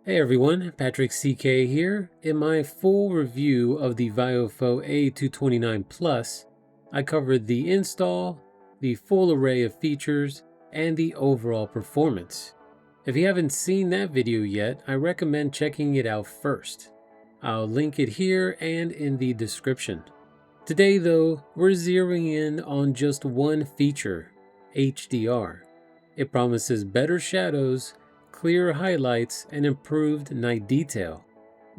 Hey everyone, Patrick CK here. In my full review of the VIOFO A229 Plus, I covered the install, the full array of features, and the overall performance. If you haven't seen that video yet, I recommend checking it out first. I'll link it here and in the description. Today though, we're zeroing in on just one feature, HDR. It promises better shadows, clearer highlights, and improved night detail.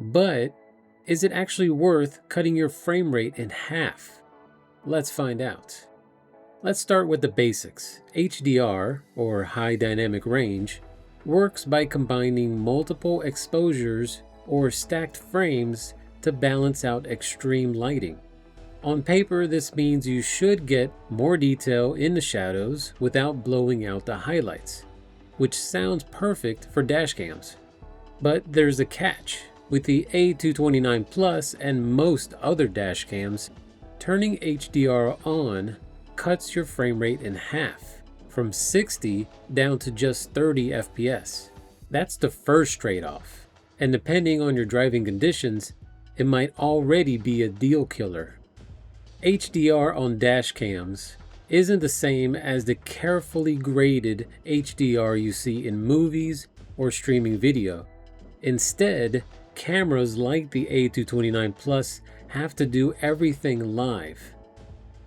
But is it actually worth cutting your frame rate in half? Let's find out. Let's start with the basics. HDR, or high dynamic range, works by combining multiple exposures or stacked frames to balance out extreme lighting. On paper, this means you should get more detail in the shadows without blowing out the highlights, which sounds perfect for dashcams. But there's a catch. With the A229 Plus and most other dashcams, turning HDR on cuts your frame rate in half, from 60 down to just 30 FPS. That's the first trade-off, and depending on your driving conditions, it might already be a deal killer. HDR on dashcams isn't the same as the carefully graded HDR you see in movies or streaming video. Instead, cameras like the A229 Plus have to do everything live.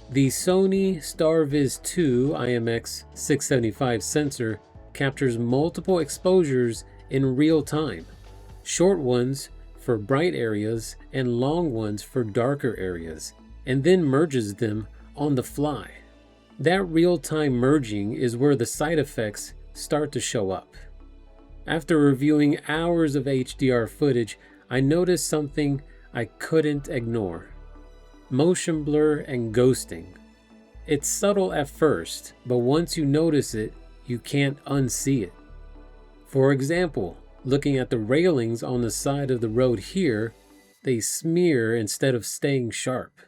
The Sony StarViz2 IMX675 sensor captures multiple exposures in real time, short ones for bright areas and long ones for darker areas, and then merges them on the fly. That real-time merging is where the side effects start to show up. After reviewing hours of HDR footage, I noticed something I couldn't ignore: motion blur and ghosting. It's subtle at first, but once you notice it, you can't unsee it. For example, looking at the railings on the side of the road here, they smear instead of staying sharp.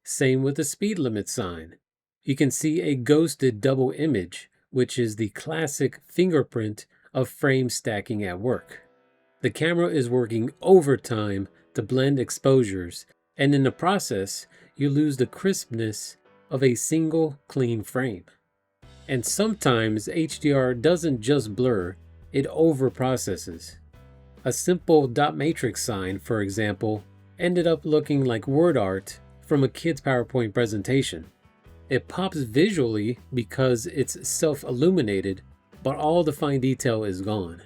Same with the speed limit sign. You can see a ghosted double image, which is the classic fingerprint of frame stacking at work. The camera is working overtime to blend exposures, and in the process, you lose the crispness of a single clean frame. And sometimes HDR doesn't just blur, it overprocesses. A simple dot matrix sign, for example, ended up looking like word art from a kid's PowerPoint presentation. It pops visually because it's self-illuminated, but all the fine detail is gone.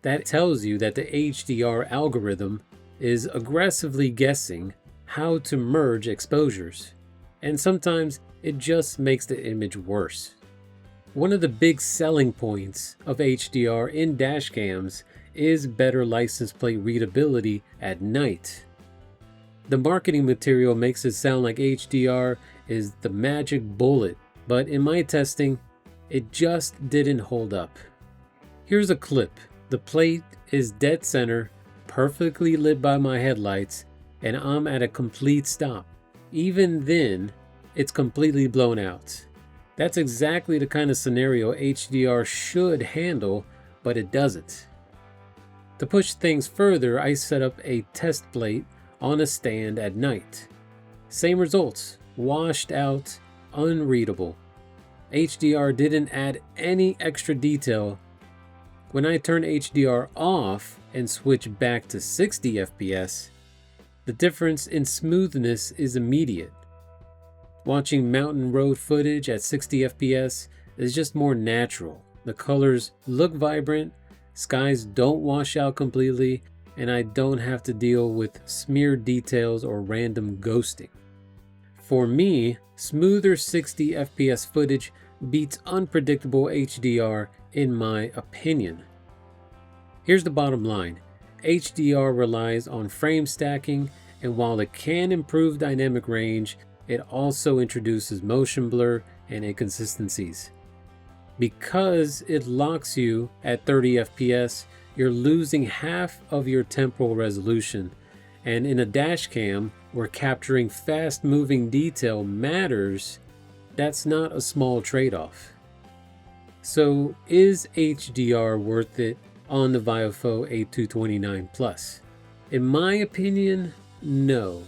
That tells you that the HDR algorithm is aggressively guessing how to merge exposures, and sometimes it just makes the image worse. One of the big selling points of HDR in dashcams is better license plate readability at night. The marketing material makes it sound like HDR is the magic bullet, but in my testing, it just didn't hold up. Here's a clip. The plate is dead center, perfectly lit by my headlights, and I'm at a complete stop. Even then, it's completely blown out. That's exactly the kind of scenario HDR should handle, but it doesn't. To push things further, I set up a test plate on a stand at night. Same results. Washed out, unreadable. HDR didn't add any extra detail. When I turn HDR off and switch back to 60 FPS, the difference in smoothness is immediate. Watching mountain road footage at 60 FPS is just more natural. The colors look vibrant, skies don't wash out completely, and I don't have to deal with smeared details or random ghosting. For me, smoother 60 FPS footage beats unpredictable HDR in my opinion. Here's the bottom line. HDR relies on frame stacking, and while it can improve dynamic range, it also introduces motion blur and inconsistencies. Because it locks you at 30 FPS, you're losing half of your temporal resolution, and in a dashcam where capturing fast-moving detail matters, that's not a small trade-off. So is HDR worth it on the VIOFO A229 Plus? In my opinion, no,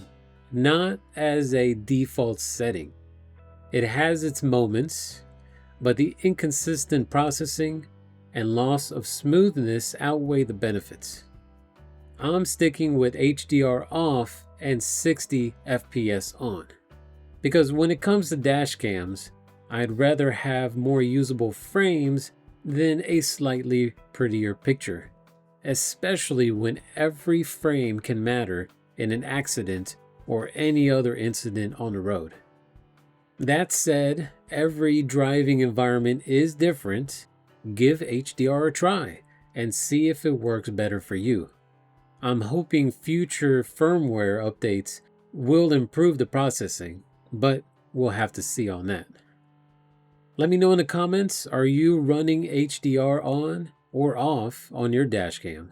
not as a default setting. It has its moments, but the inconsistent processing and loss of smoothness outweigh the benefits. I'm sticking with HDR off and 60 FPS on, because when it comes to dash cams, I'd rather have more usable frames than a slightly prettier picture, especially when every frame can matter in an accident or any other incident on the road. That said, every driving environment is different. Give HDR a try and see if it works better for you. I'm hoping future firmware updates will improve the processing, but we'll have to see on that. Let me know in the comments, are you running HDR on or off on your dashcam?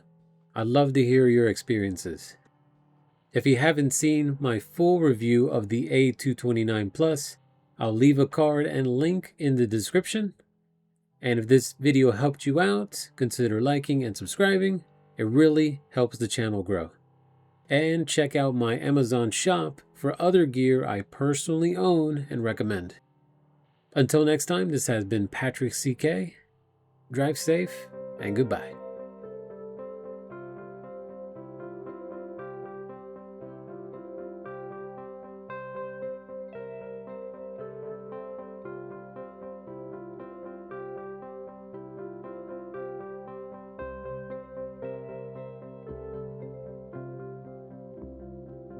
I'd love to hear your experiences. If you haven't seen my full review of the A229 Plus, I'll leave a card and link in the description. And if this video helped you out, consider liking and subscribing. It really helps the channel grow. And check out my Amazon shop for other gear I personally own and recommend. Until next time, this has been Patrick CK. Drive safe and goodbye.